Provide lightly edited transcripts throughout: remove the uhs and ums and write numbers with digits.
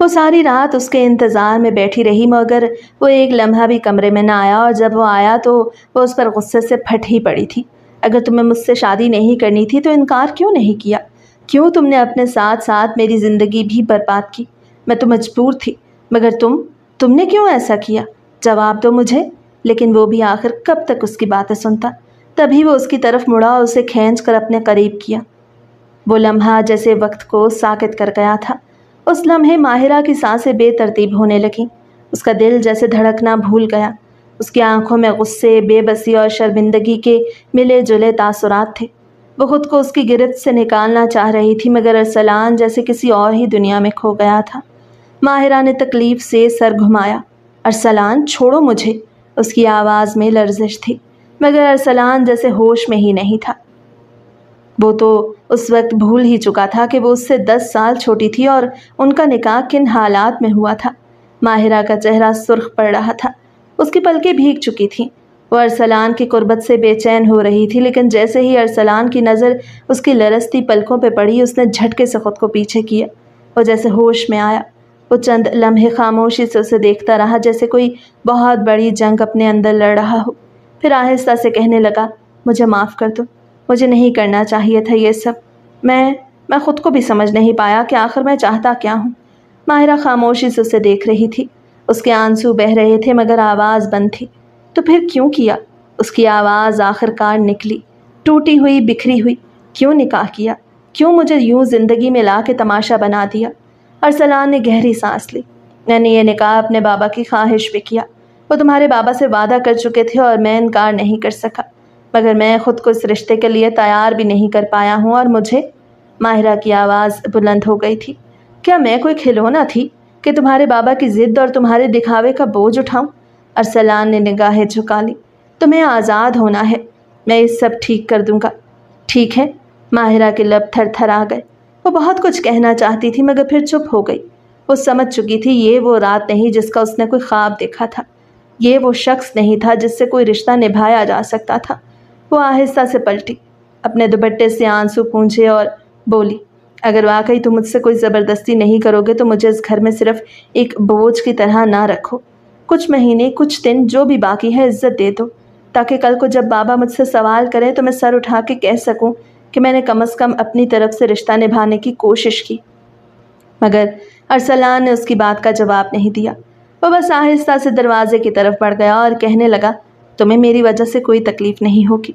وہ ساری رات اس کے انتظار میں بیٹھی رہی مگر وہ ایک لمحہ بھی کمرے میں نہ آیا، اور جب وہ آیا تو وہ اس پر غصے سے پھٹ ہی پڑی تھی۔ اگر تمہیں مجھ سے شادی نہیں کرنی تھی تو انکار کیوں نہیں کیا؟ کیوں تم نے اپنے ساتھ ساتھ میری زندگی بھی برباد کی؟ میں تو مجبور تھی، مگر تم نے کیوں ایسا کیا؟ جواب دو مجھے۔ لیکن وہ بھی آخر کب تک اس کی باتیں سنتا؟ تبھی وہ اس کی طرف مڑا اور اسے کھینچ کر اپنے قریب کیا۔ وہ لمحہ جیسے وقت کو ساکت کر گیا تھا۔ اس لمحے ماہرہ کی سانسیں بے ترتیب ہونے لگیں، اس کا دل جیسے دھڑکنا بھول گیا۔ اس کی آنکھوں میں غصے، بے بسی اور شرمندگی کے ملے جلے تاثرات تھے۔ وہ خود کو اس کی گرفت سے نکالنا چاہ رہی تھی مگر ارسلان جیسے کسی اور ہی دنیا میں کھو گیا تھا۔ ماہرہ نے تکلیف سے سر گھمایا۔ ارسلان چھوڑو مجھے۔ اس کی آواز میں لرزش تھی مگر ارسلان جیسے ہوش میں ہی نہیں تھا۔ وہ تو اس وقت بھول ہی چکا تھا کہ وہ اس سے 10 سال چھوٹی تھی اور ان کا نکاح کن حالات میں ہوا تھا۔ ماہرہ کا چہرہ سرخ پڑ رہا تھا، اس کی پلکیں بھیگ چکی تھیں۔ وہ ارسلان کی قربت سے بے چین ہو رہی تھی، لیکن جیسے ہی ارسلان کی نظر اس کی لرزتی پلکوں پہ پڑی اس نے جھٹکے سے خود کو پیچھے کیا۔ وہ جیسے ہوش میں آیا۔ وہ چند لمحے خاموشی سے اسے دیکھتا رہا جیسے کوئی بہت بڑی جنگ اپنے اندر لڑ رہا ہو۔ پھر آہستہ سے کہنے لگا، مجھے معاف کر دو، مجھے نہیں کرنا چاہیے تھا یہ سب۔ میں خود کو بھی سمجھ نہیں پایا کہ آخر میں چاہتا کیا ہوں۔ ماہرہ خاموشی سے اسے دیکھ رہی تھی، اس کے آنسو بہہ رہے تھے مگر آواز بند تھی۔ تو پھر کیوں کیا؟ اس کی آواز آخر کار نکلی، ٹوٹی ہوئی، بکھری ہوئی۔ کیوں نکاح کیا؟ کیوں مجھے یوں زندگی میں لا کے تماشا بنا دیا؟ ارسلان نے گہری سانس لی۔ میں نے یہ نکاح اپنے بابا کی خواہش پہ کیا۔ وہ تمہارے بابا سے وعدہ کر چکے تھے اور میں انکار نہیں کر سکا، مگر میں خود کو اس رشتے کے لیے تیار بھی نہیں کر پایا ہوں اور مجھے… ماہرہ کی آواز بلند ہو گئی تھی۔ کیا میں کوئی کھلونا تھی کہ تمہارے بابا کی ضد اور تمہارے دکھاوے کا بوجھ اٹھاؤں؟ ارسلان نے نگاہیں جھکا لی۔ تمہیں آزاد ہونا ہے، میں یہ سب ٹھیک کر دوں گا۔ ٹھیک ہے؟ ماہرہ کے لب تھر تھر آ گئے۔ وہ بہت کچھ کہنا چاہتی تھی مگر پھر چپ ہو گئی۔ وہ سمجھ چکی تھی یہ وہ رات نہیں جس کا اس نے کوئی خواب دیکھا تھا، یہ وہ شخص نہیں تھا جس سے کوئی رشتہ نبھایا جا سکتا تھا۔ وہ آہستہ سے پلٹی، اپنے دوپٹے سے آنسو پونچھے اور بولی، اگر واقعی تم مجھ سے کوئی زبردستی نہیں کرو گے تو مجھے اس گھر میں صرف ایک بوجھ کی طرح نہ رکھو۔ کچھ مہینے، کچھ دن، جو بھی باقی ہے عزت دے دو، تاکہ کل کو جب بابا مجھ سے سوال کرے تو میں سر اٹھا کے کہہ سکوں کہ میں نے کم از کم اپنی طرف سے رشتہ نبھانے کی کوشش کی۔ مگر ارسلان نے اس کی بات کا جواب نہیں دیا۔ وہ بس آہستہ سے دروازے کی طرف بڑھ گیا اور کہنے لگا، تمہیں میری وجہ سے کوئی تکلیف نہیں ہوگی۔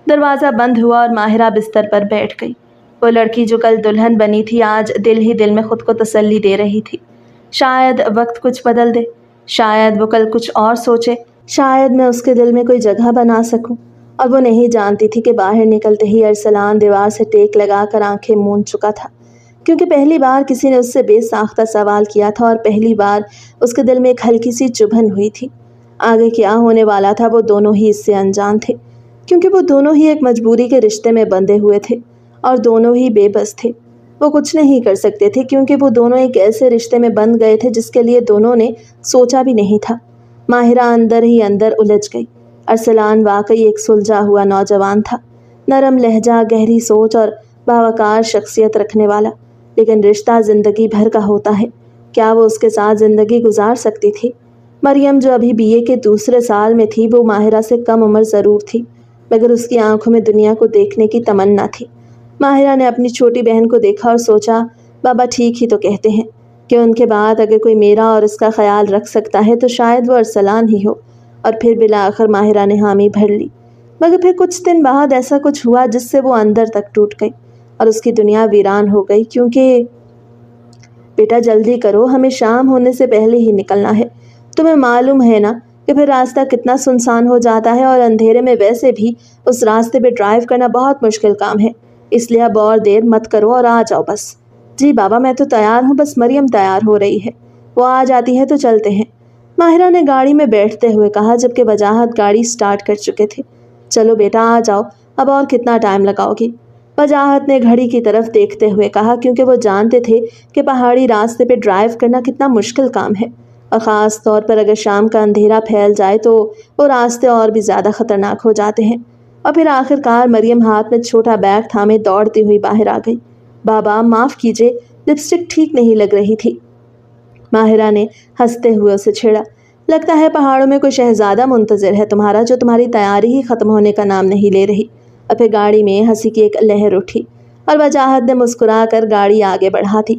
دروازہ بند ہوا اور ماہرہ بستر پر بیٹھ گئی۔ وہ لڑکی جو کل دلہن بنی تھی آج دل ہی دل میں خود کو تسلی دے رہی تھی۔ شاید وقت کچھ بدل دے، شاید وہ کل کچھ اور سوچے، شاید میں اس کے دل میں کوئی جگہ بنا سکوں۔ اور وہ نہیں جانتی تھی کہ باہر نکلتے ہی ارسلان دیوار سے ٹیک لگا کر آنکھیں مون چکا تھا، کیونکہ پہلی بار کسی نے اس سے بے ساختہ سوال کیا تھا اور پہلی بار اس کے دل میں ایک ہلکی سی چبھن ہوئی تھی۔ آگے کیا ہونے والا تھا وہ دونوں ہی اس سے انجان تھے، کیونکہ وہ دونوں ہی ایک مجبوری کے رشتے میں بندھے ہوئے تھے اور دونوں ہی بے بس تھے۔ وہ کچھ نہیں کر سکتے تھے کیونکہ وہ دونوں ایک ایسے رشتے میں بندھ گئے تھے جس کے لیے دونوں نے سوچا بھی نہیں تھا۔ ماہرہ اندر ہی اندر الجھ گئی۔ ارسلان واقعی ایک سلجھا ہوا نوجوان تھا، نرم لہجہ، گہری سوچ اور باوقار شخصیت رکھنے والا، لیکن رشتہ زندگی بھر کا ہوتا ہے۔ کیا وہ اس کے ساتھ زندگی گزار سکتی تھی؟ مریم جو ابھی BA کے دوسرے سال میں تھی وہ ماہرہ سے کم عمر ضرور تھی، مگر اس کی آنکھوں میں دنیا کو دیکھنے کی تمنا تھی۔ ماہرہ نے اپنی چھوٹی بہن کو دیکھا اور سوچا، بابا ٹھیک ہی تو کہتے ہیں کہ ان کے بعد اگر کوئی میرا اور اس کا خیال رکھ سکتا ہے تو شاید وہ ارسلان ہی ہو۔ اور پھر بالآخر ماہرہ نے حامی بھر لی۔ مگر پھر کچھ دن بعد ایسا کچھ ہوا جس سے وہ اندر تک ٹوٹ گئی اور اس کی دنیا ویران ہو گئی۔ کیونکہ بیٹا جلدی کرو، ہمیں شام ہونے سے پہلے ہی نکلنا ہے۔ تمہیں معلوم ہے نا کہ پھر راستہ کتنا سنسان ہو جاتا ہے اور اندھیرے میں ویسے بھی اس راستے پہ ڈرائیو کرنا بہت مشکل کام ہے، اس لیے اب اور دیر مت کرو اور آ جاؤ بس۔ جی بابا میں تو تیار ہوں، بس مریم تیار ہو رہی ہے، وہ آ جاتی ہے تو چلتے ہیں، ماہرہ نے گاڑی میں بیٹھتے ہوئے کہا جبکہ وجاہت گاڑی سٹارٹ کر چکے تھے۔ چلو بیٹا آ جاؤ، اب اور کتنا ٹائم لگاؤ گی؟ وجاہت نے گھڑی کی طرف دیکھتے ہوئے کہا، کیونکہ وہ جانتے تھے کہ پہاڑی راستے پہ ڈرائیو کرنا کتنا مشکل کام ہے، اور خاص طور پر اگر شام کا اندھیرا پھیل جائے تو وہ راستے اور بھی زیادہ خطرناک ہو جاتے ہیں۔ اور پھر آخر کار مریم ہاتھ میں چھوٹا بیگ تھامے دوڑتی ہوئی باہر آ گئی۔ بابا معاف کیجیے، لپسٹک ٹھیک نہیں لگ رہی تھی۔ ماہرہ نے ہنستے ہوئے اسے چھیڑا۔ لگتا ہے پہاڑوں میں کوئی شہزادہ منتظر ہے تمہارا، جو تمہاری تیاری ہی ختم ہونے کا نام نہیں لے رہی۔ اور پھر گاڑی میں ہنسی کی ایک لہر اٹھی اور وجاہت نے مسکرا کر گاڑی آگے بڑھا دی۔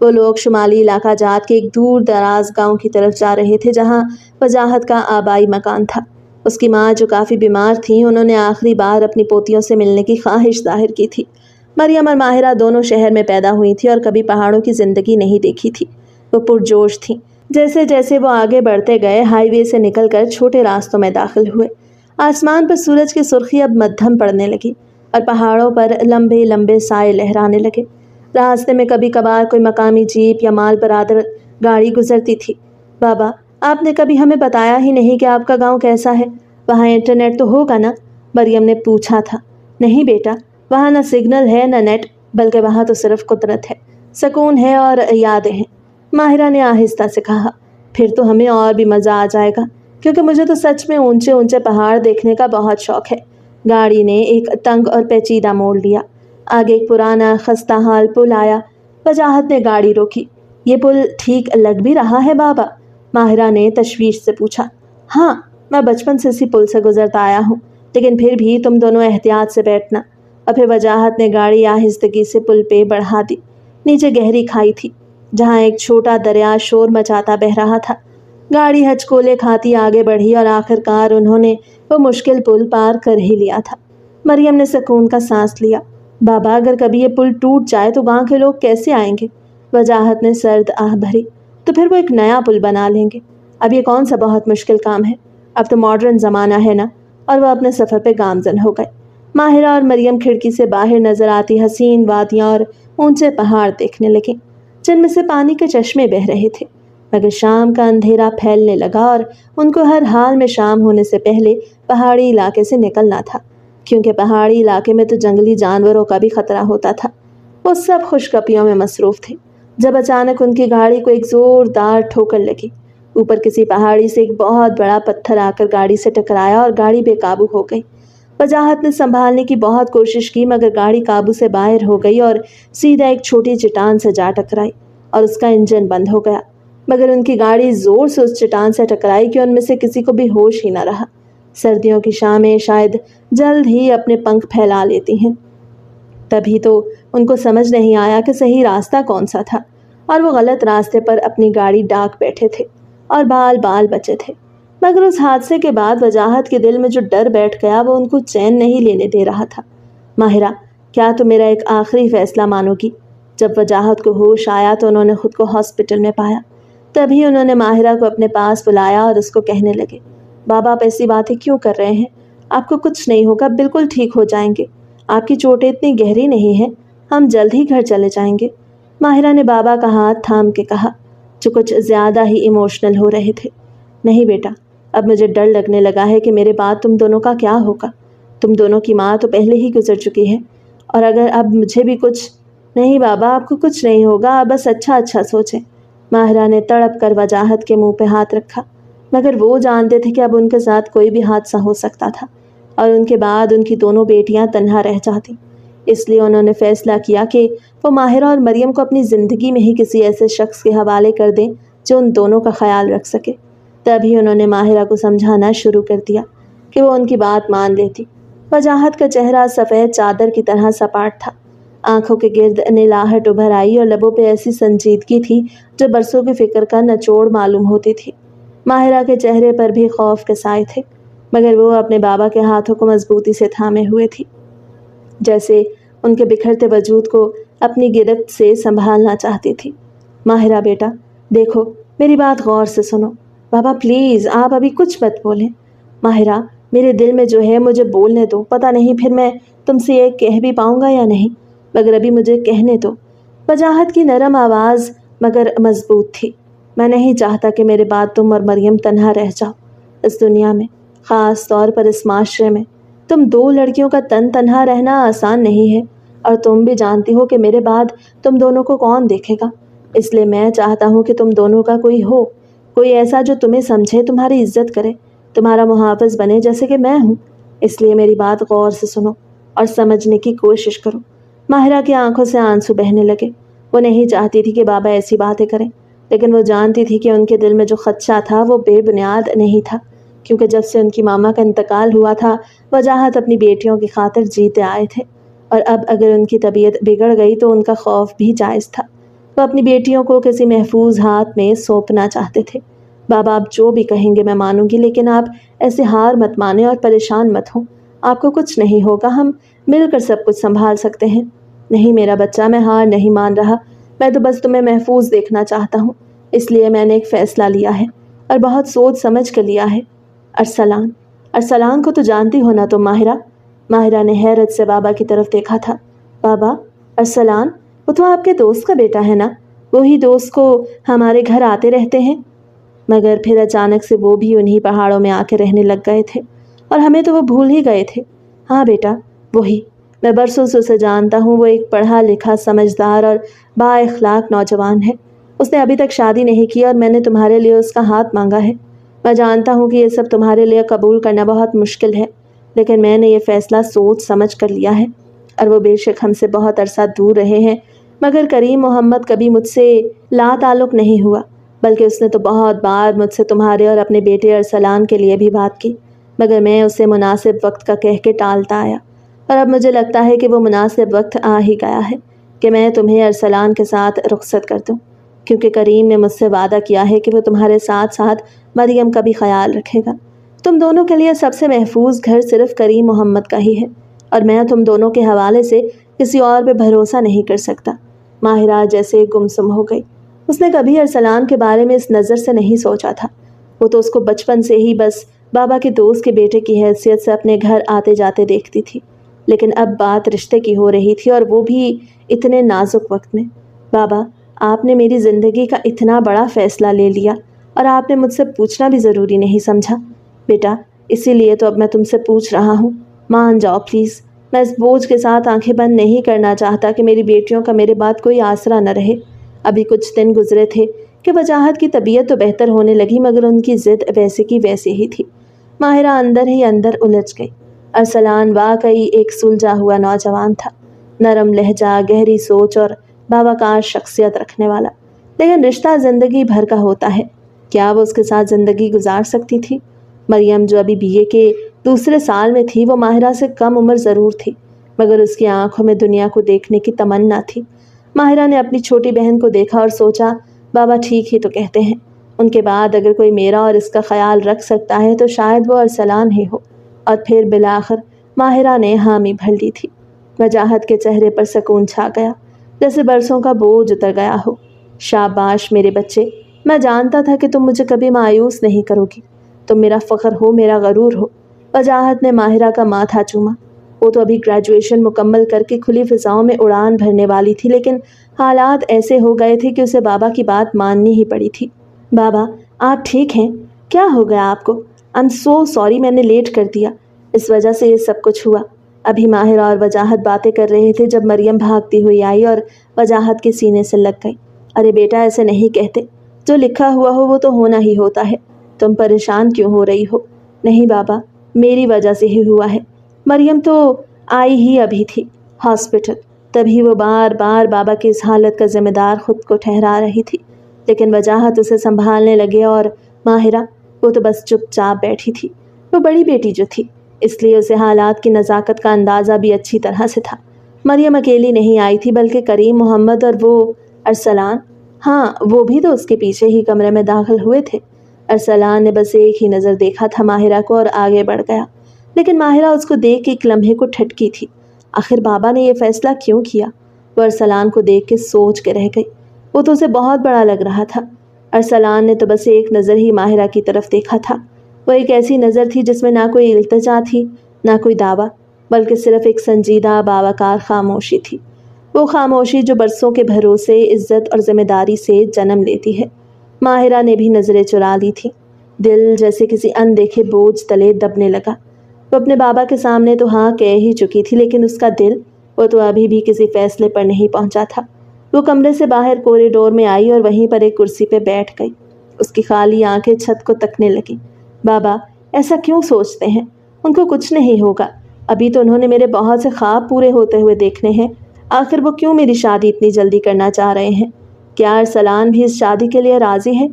وہ لوگ شمالی علاقہ جات کے ایک دور دراز گاؤں کی طرف جا رہے تھے، جہاں وجاہت کا آبائی مکان تھا۔ اس کی ماں جو کافی بیمار تھیں، انہوں نے آخری بار اپنی پوتیوں سے ملنے کی خواہش ظاہر کی تھی۔ مریم اور ماہرہ دونوں شہر میں پیدا ہوئی تھیں اور کبھی پہاڑوں کی زندگی نہیں دیکھی تھی۔ وہ پرجوش تھیں۔ جیسے جیسے وہ آگے بڑھتے گئے، ہائی وے سے نکل کر چھوٹے راستوں میں داخل ہوئے۔ آسمان پر سورج کی سرخی اب مدھم پڑنے لگی اور پہاڑوں پر لمبے لمبے سائے لہرانے لگے۔ راستے میں کبھی کبھار کوئی مقامی جیپ یا مال برادر گاڑی گزرتی تھی۔ بابا، آپ نے کبھی ہمیں بتایا ہی نہیں کہ آپ کا گاؤں کیسا ہے؟ وہاں انٹرنیٹ تو ہوگا نا؟ مریم نے پوچھا تھا۔ نہیں بیٹا، وہاں نہ سگنل ہے نہ نیٹ، بلکہ وہاں تو صرف قدرت ہے، سکون ہے اور یادیں ہیں، ماہرہ نے آہستہ سے کہا۔ پھر تو ہمیں اور بھی مزہ آ جائے گا، کیونکہ مجھے تو سچ میں اونچے اونچے پہاڑ دیکھنے کا بہت شوق ہے۔ گاڑی نے ایک تنگ اور پیچیدہ موڑ لیا۔ آگے ایک پرانا خستہ حال پل آیا۔ وجاہت نے گاڑی روکی۔ یہ پل ٹھیک لگ بھی رہا ہے بابا؟ ماہرہ نے تشویش سے پوچھا۔ ہاں، میں بچپن سے اسی پل سے گزرتا آیا ہوں، لیکن پھر بھی تم دونوں احتیاط سے بیٹھنا۔ اور پھر وجاہت نے گاڑی آہستگی سے پل پہ بڑھا دی۔ نیچے گہری کھائی تھی، جہاں ایک چھوٹا دریا شور مچاتا بہہ رہا تھا۔ گاڑی ہچکولے کھاتی آگے بڑھی اور آخرکار انہوں نے وہ مشکل پل پار کر ہی لیا تھا۔ مریم نے سکون کا سانس لیا۔ بابا، اگر کبھی یہ پل ٹوٹ جائے تو گاؤں کے لوگ کیسے آئیں گے؟ وجاہت نے سرد آہ بھری۔ تو پھر وہ ایک نیا پل بنا لیں گے۔ اب یہ کون سا بہت مشکل کام ہے؟ اب تو ماڈرن زمانہ ہے نا۔ اور وہ اپنے سفر پہ گامزن ہو گئے۔ ماہرہ اور مریم کھڑکی سے باہر نظر آتی حسین وادیاں اور اونچے پہاڑ دیکھنے لگیں، جن میں سے پانی کے چشمے بہہ رہے تھے۔ مگر شام کا اندھیرا پھیلنے لگا اور ان کو ہر حال میں شام ہونے سے پہلے پہاڑی علاقے سے نکلنا تھا، کیونکہ پہاڑی علاقے میں تو جنگلی جانوروں کا بھی خطرہ ہوتا تھا۔ وہ سب خوشگپیوں میں مصروف تھے جب اچانک ان کی گاڑی کو ایک زوردار ٹھوکر لگی۔ اوپر کسی پہاڑی سے ایک بہت بڑا پتھر آ کر گاڑی سے ٹکرایا اور گاڑی بے قابو ہو گئی۔ وجاہت نے سنبھالنے کی بہت کوشش کی، مگر گاڑی قابو سے باہر ہو گئی اور سیدھا ایک چھوٹی چٹان سے جا ٹکرائی اور اس کا انجن بند ہو گیا۔ مگر ان کی گاڑی زور سے اس چٹان سے ٹکرائی کہ ان میں سے کسی کو بھی ہوش ہی نہ رہا۔ سردیوں کی شامیں شاید جلد ہی اپنے پنکھ پھیلا لیتی ہیں۔ تبھی تو ان کو سمجھ نہیں آیا کہ صحیح راستہ کون سا تھا، اور وہ غلط راستے پر اپنی گاڑی ڈاک بیٹھے تھے اور بال بال بچے تھے۔ مگر اس حادثے کے بعد وجاہت کے دل میں جو ڈر بیٹھ گیا، وہ ان کو چین نہیں لینے دے رہا تھا۔ ماہرہ، کیا تم میرا ایک آخری فیصلہ مانو گی؟ جب وجاہت کو ہوش آیا تو انہوں نے خود کو ہاسپٹل میں پایا۔ تبھی انہوں نے ماہرہ کو اپنے پاس بلایا اور اس کو کہنے لگے، بابا، آپ ایسی باتیں کیوں کر رہے ہیں؟ آپ کو کچھ نہیں ہوگا، بالکل ٹھیک ہو جائیں گے۔ آپ کی چوٹیں اتنی گہری نہیں ہیں، ہم جلد ہی گھر چلے جائیں گے۔ ماہرہ نے بابا کا ہاتھ تھام کے کہا، جو کچھ زیادہ ہی ایموشنل ہو رہے تھے۔ نہیں بیٹا، اب مجھے ڈر لگنے لگا ہے کہ میرے بعد تم دونوں کا کیا ہوگا۔ تم دونوں کی ماں تو پہلے ہی گزر چکی ہے، اور اگر اب مجھے بھی کچھ… نہیں بابا، آپ کو کچھ نہیں ہوگا، آپ بس اچھا اچھا سوچیں۔ ماہرہ نے تڑپ کر وجاہت کے منہ پہ ہاتھ رکھا، مگر وہ جانتے تھے کہ اب ان کے ساتھ کوئی بھی حادثہ ہو سکتا تھا، اور ان کے بعد ان کی دونوں بیٹیاں تنہا رہ جاتی۔ اس لیے انہوں نے فیصلہ کیا کہ وہ ماہرہ اور مریم کو اپنی زندگی میں ہی کسی ایسے شخص کے حوالے کر دیں جو ان دونوں کا خیال رکھ سکے۔ تبھی انہوں نے ماہرہ کو سمجھانا شروع کر دیا کہ وہ ان کی بات مان لیتی۔ وجاہت کا چہرہ سفید چادر کی طرح سپاٹ تھا، آنکھوں کے گرد نلاہٹ ابھر آئی اور لبوں پہ ایسی سنجیدگی تھی جو برسوں کی فکر کا نچوڑ معلوم ہوتی تھی۔ ماہرہ کے چہرے پر بھی خوف کے سائے تھے، مگر وہ اپنے بابا کے ہاتھوں کو مضبوطی سے تھامے ہوئے تھی، جیسے ان کے بکھرتے وجود کو اپنی گرفت سے سنبھالنا چاہتی تھی۔ ماہرہ بیٹا، دیکھو، میری بات غور سے سنو۔ بابا پلیز، آپ ابھی کچھ مت بولیں۔ ماہرہ، میرے دل میں جو ہے مجھے بولنے دو، پتہ نہیں پھر میں تم سے یہ کہہ بھی پاؤں گا یا نہیں، مگر ابھی مجھے کہنے دو۔ وجاہت کی نرم آواز مگر مضبوط تھی۔ میں نہیں چاہتا کہ میرے بعد تم اور مریم تنہا رہ جاؤ اس دنیا میں، خاص طور پر اس معاشرے میں۔ تم دو لڑکیوں کا تنہا رہنا آسان نہیں ہے، اور تم بھی جانتی ہو کہ میرے بعد تم دونوں کو کون دیکھے گا۔ اس لیے میں چاہتا ہوں کہ تم دونوں کا کوئی ہو، کوئی ایسا جو تمہیں سمجھے، تمہاری عزت کرے، تمہارا محافظ بنے جیسے کہ میں ہوں۔ اس لیے میری بات غور سے سنو اور سمجھنے کی کوشش کرو۔ ماہرہ کی آنکھوں سے آنسو بہنے لگے۔ وہ نہیں چاہتی تھی کہ بابا ایسی باتیں کریں، لیکن وہ جانتی تھی کہ ان کے دل میں جو خدشہ تھا وہ بے بنیاد نہیں تھا، کیونکہ جب سے ان کی ماما کا انتقال ہوا تھا وجاہت اپنی بیٹیوں کی خاطر جیتے آئے تھے، اور اب اگر ان کی طبیعت بگڑ گئی تو ان کا خوف بھی جائز تھا۔ وہ اپنی بیٹیوں کو کسی محفوظ ہاتھ میں سونپنا چاہتے تھے۔ بابا آپ جو بھی کہیں گے میں مانوں گی، لیکن آپ ایسے ہار مت مانیں اور پریشان مت ہوں۔ آپ کو کچھ نہیں ہوگا، ہم مل کر سب کچھ سنبھال سکتے ہیں۔ نہیں میرا بچہ، میں ہار نہیں مان رہا، میں تو بس تمہیں محفوظ دیکھنا چاہتا ہوں، اس لیے میں نے ایک فیصلہ لیا ہے اور بہت سوچ سمجھ کر لیا ہے۔ ارسلان، ارسلان کو تو جانتی ہو نا تم ماہرہ؟ ماہرہ نے حیرت سے بابا کی طرف دیکھا تھا۔ بابا، ارسلان وہ تو آپ کے دوست کا بیٹا ہے نا؟ وہی دوست کو ہمارے گھر آتے رہتے ہیں۔ مگر پھر اچانک سے وہ بھی انہی پہاڑوں میں آ کے رہنے لگ گئے تھے اور ہمیں تو وہ بھول ہی گئے تھے۔ ہاں بیٹا، وہی، میں برسوں سے اسے جانتا ہوں، وہ ایک پڑھا لکھا سمجھدار اور با اخلاق نوجوان ہے۔ اس نے ابھی تک شادی نہیں کی اور میں نے تمہارے لیے اس کا ہاتھ مانگا ہے۔ میں جانتا ہوں کہ یہ سب تمہارے لیے قبول کرنا بہت مشکل ہے، لیکن میں نے یہ فیصلہ سوچ سمجھ کر لیا ہے، اور وہ بے شک ہم سے بہت عرصہ دور رہے ہیں، مگر کریم محمد کبھی مجھ سے لا تعلق نہیں ہوا، بلکہ اس نے تو بہت بار مجھ سے تمہارے اور اپنے بیٹے ارسلان کے لیے بھی بات کی، مگر میں اسے مناسب وقت کا کہہ کے ٹالتا آیا، اور اب مجھے لگتا ہے کہ وہ مناسب وقت آ ہی گیا ہے کہ میں تمہیں ارسلان کے ساتھ رخصت کر دوں، کیونکہ کریم نے مجھ سے وعدہ کیا ہے کہ وہ تمہارے ساتھ ساتھ مریم کا بھی خیال رکھے گا۔ تم دونوں کے لیے سب سے محفوظ گھر صرف کریم محمد کا ہی ہے، اور میں تم دونوں کے حوالے سے کسی اور پہ بھروسہ نہیں کر سکتا۔ ماہرہ جیسے گمسم ہو گئی۔ اس نے کبھی ارسلان کے بارے میں اس نظر سے نہیں سوچا تھا۔ وہ تو اس کو بچپن سے ہی بس بابا کے دوست کے بیٹے کی حیثیت سے اپنے گھر آتے جاتے دیکھتی تھی، لیکن اب بات رشتے کی ہو رہی تھی، اور وہ بھی اتنے نازک وقت میں۔ بابا، آپ نے میری زندگی کا اتنا بڑا فیصلہ لے لیا اور آپ نے مجھ سے پوچھنا بھی ضروری نہیں سمجھا۔ بیٹا، اسی لیے تو اب میں تم سے پوچھ رہا ہوں، مان جاؤ پلیز۔ میں اس بوجھ کے ساتھ آنکھیں بند نہیں کرنا چاہتا کہ میری بیٹیوں کا میرے بعد کوئی آسرا نہ رہے۔ ابھی کچھ دن گزرے تھے کہ وجاہت کی طبیعت تو بہتر ہونے لگی، مگر ان کی ضد ویسے کی ویسی ہی تھی۔ ماہرہ اندر ہی اندر الجھ گئی۔ ارسلان واقعی ایک سلجھا ہوا نوجوان تھا، نرم لہجہ، گہری سوچ اور باوقار شخصیت رکھنے والا، لیکن رشتہ زندگی بھر کا ہوتا ہے۔ کیا وہ اس کے ساتھ زندگی گزار سکتی تھی؟ مریم جو ابھی BA کے دوسرے سال میں تھی، وہ ماہرہ سے کم عمر ضرور تھی، مگر اس کی آنکھوں میں دنیا کو دیکھنے کی تمنا تھی۔ ماہرہ نے اپنی چھوٹی بہن کو دیکھا اور سوچا، بابا ٹھیک ہی تو کہتے ہیں، ان کے بعد اگر کوئی میرا اور اس کا خیال رکھ سکتا ہے تو شاید وہ ارسلان ہی ہو۔ اور پھر بالآخر ماہرہ نے حامی بھر لی تھی۔ وجاہت کے چہرے پر سکون چھا گیا، جیسے برسوں کا بوجھ اتر گیا ہو۔ شاباش میرے بچے، میں جانتا تھا کہ تم مجھے کبھی مایوس نہیں کرو گی، تم میرا فخر ہو، میرا غرور ہو۔ وجاہت نے ماہرہ کا ماتھا چوما۔ وہ تو ابھی گریجویشن مکمل کر کے کھلی فضاؤں میں اڑان بھرنے والی تھی، لیکن حالات ایسے ہو گئے تھے کہ اسے بابا کی بات ماننی ہی پڑی تھی۔ بابا، آپ ٹھیک ہیں؟ کیا ہو گیا آپ کو؟ I'm so sorry، میں نے لیٹ کر دیا، اس وجہ سے یہ سب کچھ ہوا۔ ابھی ماہرہ اور وجاہت باتیں کر رہے تھے جب مریم بھاگتی ہوئی آئی اور وجاہت کے سینے سے لگ گئی۔ ارے بیٹا، ایسے نہیں کہتے، جو لکھا ہوا ہو وہ تو ہونا ہی ہوتا ہے، تم پریشان کیوں ہو رہی ہو؟ نہیں بابا، میری وجہ سے ہی ہوا ہے۔ مریم تو آئی ہی ابھی تھی ہاسپٹل، تبھی وہ بار بار بابا کی اس حالت کا ذمہ دار خود کو ٹھہرا رہی تھی، لیکن وجاہت اسے سنبھالنے لگے، اور ماہرہ، وہ تو بس چپ چاپ بیٹھی تھی۔ وہ بڑی بیٹی جو تھی، اس لیے اسے حالات کی نزاکت کا اندازہ بھی اچھی طرح سے تھا۔ مریم اکیلی نہیں آئی تھی، بلکہ کریم محمد اور وہ ارسلان، ہاں وہ بھی تو اس کے پیچھے ہی کمرے میں داخل ہوئے تھے۔ ارسلان نے بس ایک ہی نظر دیکھا تھا ماہرہ کو اور آگے بڑھ گیا، لیکن ماہرہ اس کو دیکھ کے ایک لمحے کو ٹھٹکی تھی۔ آخر بابا نے یہ فیصلہ کیوں کیا؟ وہ ارسلان کو دیکھ کے سوچ کے رہ گئی۔ وہ تو اسے بہت بڑا لگ رہا تھا۔ ارسلان نے تو بس ایک نظر ہی ماہرہ کی طرف دیکھا تھا۔ وہ ایک ایسی نظر تھی جس میں نہ کوئی التجا تھی، نہ کوئی دعویٰ، بلکہ صرف ایک سنجیدہ باوقار خاموشی تھی۔ وہ خاموشی جو برسوں کے بھروسے، عزت اور ذمہ داری سے جنم لیتی ہے۔ ماہرہ نے بھی نظریں چرا لی تھی۔ دل جیسے کسی اندیکھے بوجھ تلے دبنے لگا۔ وہ اپنے بابا کے سامنے تو ہاں کہہ ہی چکی تھی، لیکن اس کا دل، وہ تو ابھی بھی کسی فیصلے پر نہیں پہنچا تھا۔ وہ کمرے سے باہر کوریڈور میں آئی اور وہیں پر ایک کرسی پہ بیٹھ گئی۔ اس کی خالی آنکھیں چھت کو تکنے لگیں۔ بابا، ایسا کیوں سوچتے ہیں؟ ان کو کچھ نہیں ہوگا، ابھی تو انہوں نے میرے بہت سے خواب پورے ہوتے ہوئے دیکھنے ہیں، آخر وہ کیوں میری شادی اتنی جلدی کرنا چاہ رہے ہیں؟ کیا ارسلان بھی اس شادی کے لیے راضی ہے؟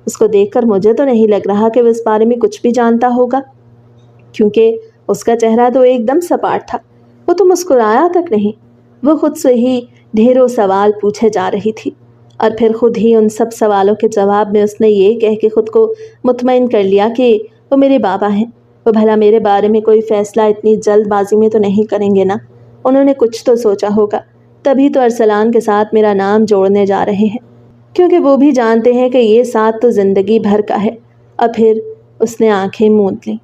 اس کو دیکھ کر مجھے تو نہیں لگ رہا کہ وہ اس بارے میں کچھ بھی جانتا ہوگا، کیونکہ اس کا چہرہ تو ایک دم سپاٹ تھا، وہ تو مسکرایا تک نہیں۔ وہ خود سے ہی ڈھیروں سوال پوچھے جا رہی تھی، اور پھر خود ہی ان سب سوالوں کے جواب میں اس نے یہ کہہ کے خود کو مطمئن کر لیا کہ وہ میرے بابا ہیں، وہ بھلا میرے بارے میں کوئی فیصلہ اتنی جلد بازی میں تو نہیں کریں گے نا، انہوں نے کچھ تو سوچا ہوگا، تبھی تو ارسلان کے ساتھ میرا نام جوڑنے جا رہے ہیں، کیونکہ وہ بھی جانتے ہیں کہ یہ ساتھ تو زندگی بھر کا ہے۔ اور پھر اس نے آنکھیں موند لیں۔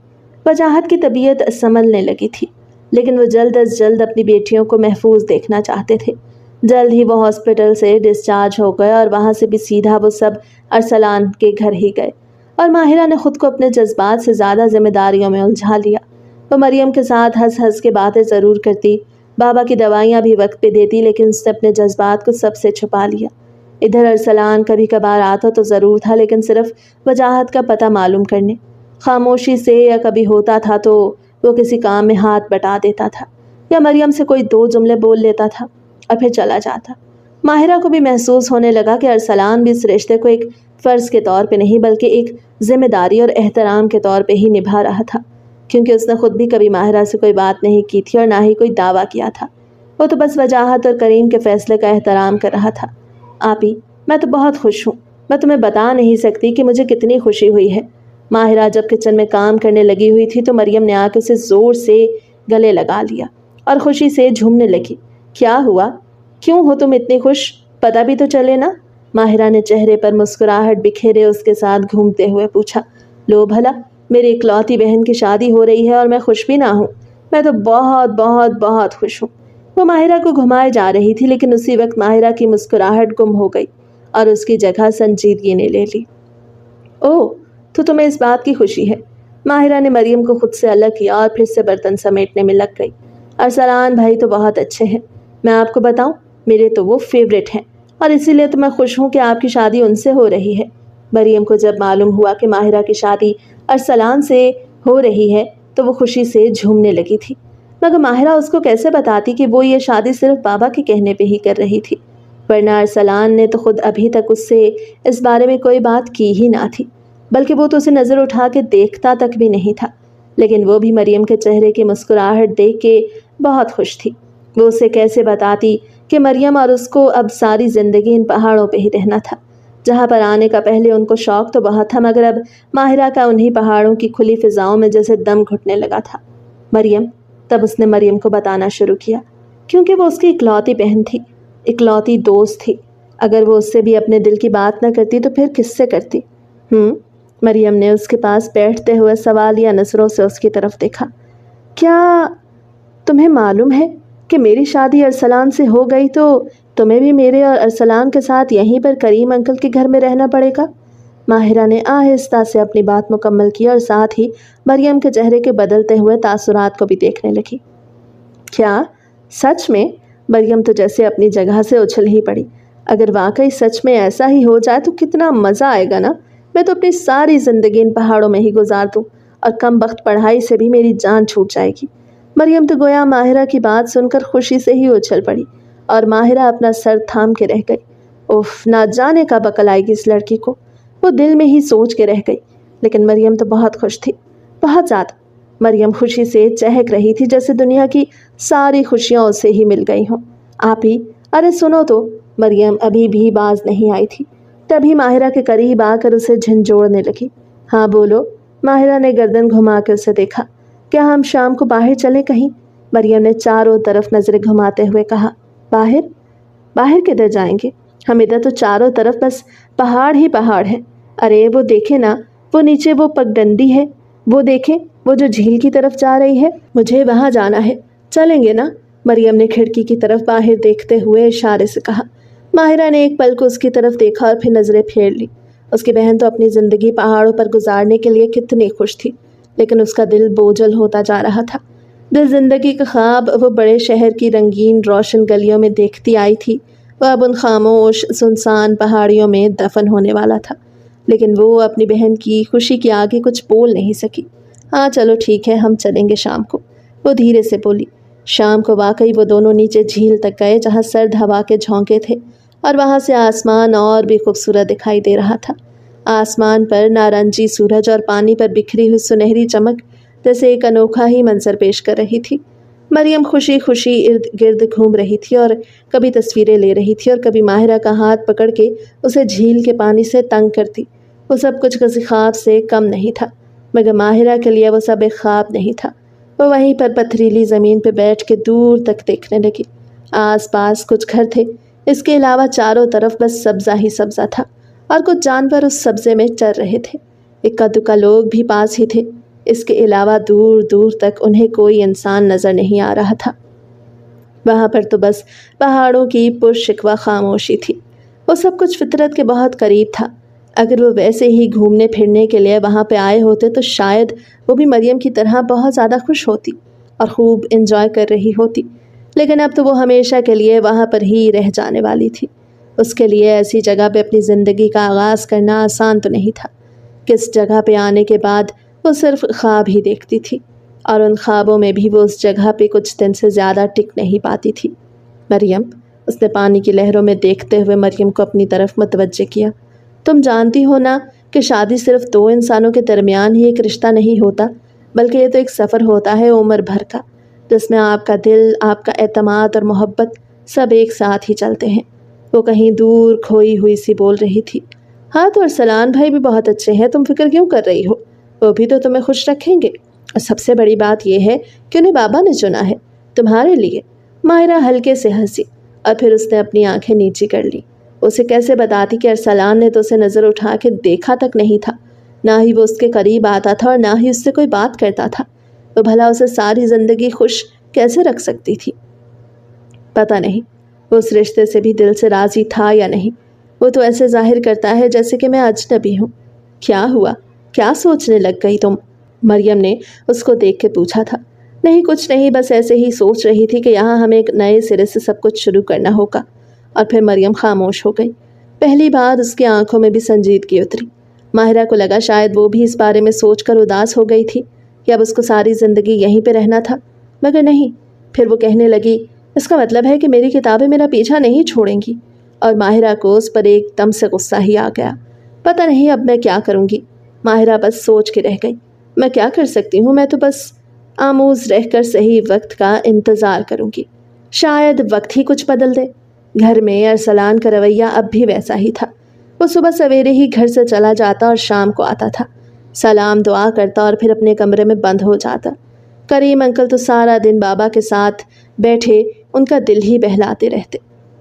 وجاہت کی طبیعت سنبھلنے لگی تھی، لیکن وہ جلد از جلد اپنی بیٹیوں کو محفوظ دیکھنا چاہتے تھے۔ جلد ہی وہ ہاسپٹل سے ڈسچارج ہو گئے اور وہاں سے بھی سیدھا وہ سب ارسلان کے گھر ہی گئے، اور ماہرہ نے خود کو اپنے جذبات سے زیادہ ذمہ داریوں میں الجھا لیا۔ وہ مریم کے ساتھ ہنس ہنس کے باتیں ضرور کرتی، بابا کی دوائیاں بھی وقت پہ دیتی، لیکن اس نے اپنے جذبات کو سب سے چھپا لیا۔ ادھر ارسلان کبھی کبھار آتا تو ضرور تھا، لیکن صرف وجاہت کا پتہ معلوم کرنے، خاموشی سے، یا کبھی ہوتا تھا تو وہ کسی کام میں ہاتھ بٹا دیتا تھا، یا مریم سے کوئی دو جملے بول لیتا تھا اور پھر چلا جاتا۔ ماہرہ کو بھی محسوس ہونے لگا کہ ارسلان بھی اس رشتے کو ایک فرض کے طور پہ نہیں بلکہ ایک ذمہ داری اور احترام کے طور پہ ہی نبھا رہا تھا، کیونکہ اس نے خود بھی کبھی ماہرہ سے کوئی بات نہیں کی تھی اور نہ ہی کوئی دعویٰ کیا تھا۔ وہ تو بس وجاہت اور کریم کے فیصلے کا احترام کر رہا تھا۔ آپی، میں تو بہت خوش ہوں، میں تمہیں بتا نہیں سکتی کہ مجھے کتنی خوشی ہوئی ہے۔ ماہرہ جب کچن میں کام کرنے لگی ہوئی تھی تو مریم نے آ کے اسے زور سے گلے لگا لیا اور خوشی سے جھومنے لگی۔ کیا ہوا؟ کیوں ہو تم اتنی خوش؟ پتہ بھی تو چلے نا؟ ماہرہ نے چہرے پر مسکراہٹ بکھیرے اس کے ساتھ گھومتے ہوئے پوچھا۔ لو بھلا، میری اکلوتی بہن کی شادی ہو رہی ہے اور میں خوش بھی نہ ہوں؟ میں تو بہت بہت بہت خوش ہوں۔ وہ ماہرہ کو گھمائے جا رہی تھی، لیکن اسی وقت ماہرہ کی مسکراہٹ گم ہو گئی اور اس کی جگہ سنجیدگی نے لے لی۔ اوہ، تو تمہیں اس بات کی خوشی ہے؟ ماہرہ نے مریم کو خود سے الگ کیا اور پھر سے برتن سمیٹنے میں لگ گئی۔ ارسلان بھائی تو بہت اچھے ہیں، میں آپ کو بتاؤں، میرے تو وہ فیوریٹ ہیں، اور اسی لیے تو میں خوش ہوں کہ آپ کی شادی ان سے ہو رہی ہے۔ مریم کو جب معلوم ہوا کہ ماہرہ کی شادی ارسلان سے ہو رہی ہے تو وہ خوشی سے جھومنے لگی تھی، مگر ماہرہ اس کو کیسے بتاتی کہ وہ یہ شادی صرف بابا کے کہنے پہ ہی کر رہی تھی، ورنہ ارسلان نے تو خود ابھی تک اس سے اس بارے میں کوئی بات کی ہی نہ تھی، بلکہ وہ تو اسے نظر اٹھا کے دیکھتا تک بھی نہیں تھا۔ لیکن وہ بھی مریم کے چہرے کی مسکراہٹ دیکھ کے بہت خوش تھی۔ وہ اسے کیسے بتاتی کہ مریم اور اس کو اب ساری زندگی ان پہاڑوں پہ ہی رہنا تھا، جہاں پر آنے کا پہلے ان کو شوق تو بہت تھا، مگر اب ماہرہ کا انہی پہاڑوں کی کھلی فضاؤں میں جیسے دم گھٹنے لگا تھا۔ مریم، تب اس نے مریم کو بتانا شروع کیا، کیونکہ وہ اس کی اکلوتی بہن تھی، اکلوتی دوست تھی۔ اگر وہ اس سے بھی اپنے دل کی بات نہ کرتی تو پھر کس سے کرتی؟ مریم نے اس کے پاس بیٹھتے ہوئے سوالیہ نظروں سے اس کی طرف دیکھا۔ کیا تمہیں معلوم ہے کہ میری شادی ارسلان سے ہو گئی تو تمہیں بھی میرے اور ارسلان کے ساتھ یہیں پر کریم انکل کے گھر میں رہنا پڑے گا؟ ماہرہ نے آہستہ سے اپنی بات مکمل کی اور ساتھ ہی مریم کے چہرے کے بدلتے ہوئے تاثرات کو بھی دیکھنے لگی۔ کیا سچ میں؟ مریم تو جیسے اپنی جگہ سے اچھل ہی پڑی۔ اگر واقعی سچ میں ایسا ہی ہو جائے تو کتنا مزہ آئے گا نا، میں تو اپنی ساری زندگی ان پہاڑوں میں ہی گزار دوں، اور کم وقت پڑھائی سے بھی میری جان چھوٹ جائے گی۔ مریم تو گویا ماہرہ کی بات سن کر خوشی سے ہی اچھل پڑی، اور ماہرہ اپنا سر تھام کے رہ گئی۔ اوف، نہ جانے کب عقل آئے گی اس لڑکی کو، وہ دل میں ہی سوچ کے رہ گئی۔ لیکن مریم تو بہت خوش تھی، بہت زیادہ۔ مریم خوشی سے چہک رہی تھی جیسے دنیا کی ساری خوشیاں اسے ہی مل گئی ہوں۔ آپ ہی، ارے سنو تو! مریم ابھی بھی باز نہیں آئی تھی، تبھی ماہرہ کے قریب آ کر اسے جھنجھوڑنے لگی۔ ہاں بولو۔ ماہرہ نے گردن گھما کے اسے دیکھا۔ کیا ہم شام کو باہر چلیں کہیں؟ مریم نے چاروں طرف نظریں گھماتے ہوئے کہا۔ باہر؟ باہر کدھر جائیں گے؟ ہم ادھر تو چاروں طرف بس پہاڑ ہی پہاڑ ہیں۔ ارے وہ دیکھیں نا، وہ نیچے وہ پگڈنڈی ہے، وہ دیکھیں، وہ جو جھیل کی طرف جا رہی ہے، مجھے وہاں جانا ہے، چلیں گے نا؟ مریم نے کھڑکی کی طرف باہر دیکھتے ہوئے اشارے سے کہا۔ ماہرہ نے ایک پل کو اس کی طرف دیکھا اور پھر نظریں پھیر لی۔ اس کی بہن تو اپنی زندگی پہاڑوں پر گزارنے کے لیے کتنی خوش تھی، لیکن اس کا دل بوجھل ہوتا جا رہا تھا۔ جس زندگی کا خواب وہ بڑے شہر کی رنگین روشن گلیوں میں دیکھتی آئی تھی، وہ اب ان خاموش سنسان پہاڑیوں میں دفن ہونے والا تھا۔ لیکن وہ اپنی بہن کی خوشی کے آگے کچھ بول نہیں سکی۔ ہاں چلو ٹھیک ہے، ہم چلیں گے شام کو، وہ دھیرے سے بولی۔ شام کو واقعی وہ دونوں نیچے جھیل تک گئے، جہاں سرد ہوا کے جھونکے تھے اور وہاں سے آسمان اور بھی خوبصورت دکھائی دے رہا تھا۔ آسمان پر نارنجی سورج اور پانی پر بکھری ہوئی سنہری چمک جیسے ایک انوکھا ہی منظر پیش کر رہی تھی۔ مریم خوشی خوشی ارد گرد گھوم رہی تھی اور کبھی تصویریں لے رہی تھی اور کبھی ماہرہ کا ہاتھ پکڑ کے اسے جھیل کے پانی سے تنگ کرتی۔ وہ سب کچھ کسی خواب سے کم نہیں تھا، مگر ماہرہ کے لیے وہ سب ایک خواب نہیں تھا۔ وہ وہیں پر پتھریلی زمین پہ بیٹھ کے دور تک دیکھنے لگی۔ آس پاس کچھ گھر تھے، اس کے علاوہ چاروں طرف بس سبزہ ہی سبزہ تھا، اور کچھ جانور اس سبزے میں چر رہے تھے۔ اکا دکا لوگ بھی پاس ہی تھے، اس کے علاوہ دور دور تک انہیں کوئی انسان نظر نہیں آ رہا تھا۔ وہاں پر تو بس پہاڑوں کی پرشکوہ خاموشی تھی۔ وہ سب کچھ فطرت کے بہت قریب تھا۔ اگر وہ ویسے ہی گھومنے پھرنے کے لیے وہاں پہ آئے ہوتے تو شاید وہ بھی مریم کی طرح بہت زیادہ خوش ہوتی اور خوب انجوائے کر رہی ہوتی، لیکن اب تو وہ ہمیشہ کے لیے وہاں پر ہی رہ جانے والی تھی۔ اس کے لیے ایسی جگہ پہ اپنی زندگی کا آغاز کرنا آسان تو نہیں تھا۔ کس جگہ پہ آنے کے بعد وہ صرف خواب ہی دیکھتی تھی، اور ان خوابوں میں بھی وہ اس جگہ پہ کچھ دن سے زیادہ ٹک نہیں پاتی تھی۔ مریم، اس نے پانی کی لہروں میں دیکھتے ہوئے مریم کو اپنی طرف متوجہ کیا، تم جانتی ہو نا کہ شادی صرف دو انسانوں کے درمیان ہی ایک رشتہ نہیں ہوتا، بلکہ یہ تو ایک سفر ہوتا ہے عمر بھر کا، جس میں آپ کا دل، آپ کا اعتماد اور محبت سب ایک ساتھ ہی چلتے ہیں۔ وہ کہیں دور کھوئی ہوئی سی بول رہی تھی۔ ہاں تو ارسلان بھائی بھی بہت اچھے ہیں، تم فکر کیوں کر رہی ہو؟ وہ بھی تو تمہیں خوش رکھیں گے، اور سب سے بڑی بات یہ ہے کہ انہیں بابا نے چنا ہے تمہارے لیے۔ ماہرہ ہلکے سے ہنسی اور پھر اس نے اپنی آنکھیں نیچی کر لی۔ اسے کیسے بتاتی کہ ارسلان نے تو اسے نظر اٹھا کے دیکھا تک نہیں تھا، نہ ہی وہ اس کے قریب آتا تھا اور نہ ہی اس سے کوئی بات کرتا تھا۔ وہ بھلا اسے ساری زندگی خوش کیسے رکھ سکتی تھی؟ پتہ نہیں وہ اس رشتے سے بھی دل سے راضی تھا یا نہیں۔ وہ تو ایسے ظاہر کرتا ہے جیسے کہ میں اجنبی ہوں۔ کیا ہوا؟ کیا سوچنے لگ گئی تم؟ مریم نے اس کو دیکھ کے پوچھا تھا۔ نہیں کچھ نہیں، بس ایسے ہی سوچ رہی تھی کہ یہاں ہمیں ایک نئے سرے سے سب کچھ شروع کرنا ہوگا۔ اور پھر مریم خاموش ہو گئی۔ پہلی بار اس کی آنکھوں میں بھی سنجیدگی اتری۔ ماہرہ کو لگا شاید وہ بھی اس بارے میں سوچ کر اداس ہو گئی تھی کہ اب اس کو ساری زندگی یہیں پہ رہنا تھا، مگر نہیں۔ پھر وہ کہنے لگی، اس کا مطلب ہے کہ میری کتابیں میرا پیچھا نہیں چھوڑیں گی۔ اور ماہرہ کو اس پر ایک دم سے غصہ ہی آ گیا۔ پتہ نہیں اب میں کیا کروں گی؟ ماہرہ بس سوچ کے رہ گئی۔ میں کیا کر سکتی ہوں؟ میں تو بس آموز رہ کر صحیح وقت کا انتظار کروں گی، شاید وقت ہی کچھ بدل دے۔ گھر میں ارسلان کا رویہ اب بھی ویسا ہی تھا۔ وہ صبح سویرے ہی گھر سے چلا جاتا اور شام کو آتا تھا، سلام دعا کرتا اور پھر اپنے کمرے میں بند ہو جاتا۔ کریم انکل تو سارا دن بابا کے ساتھ بیٹھے ان کا دل ہی بہلاتے رہتے۔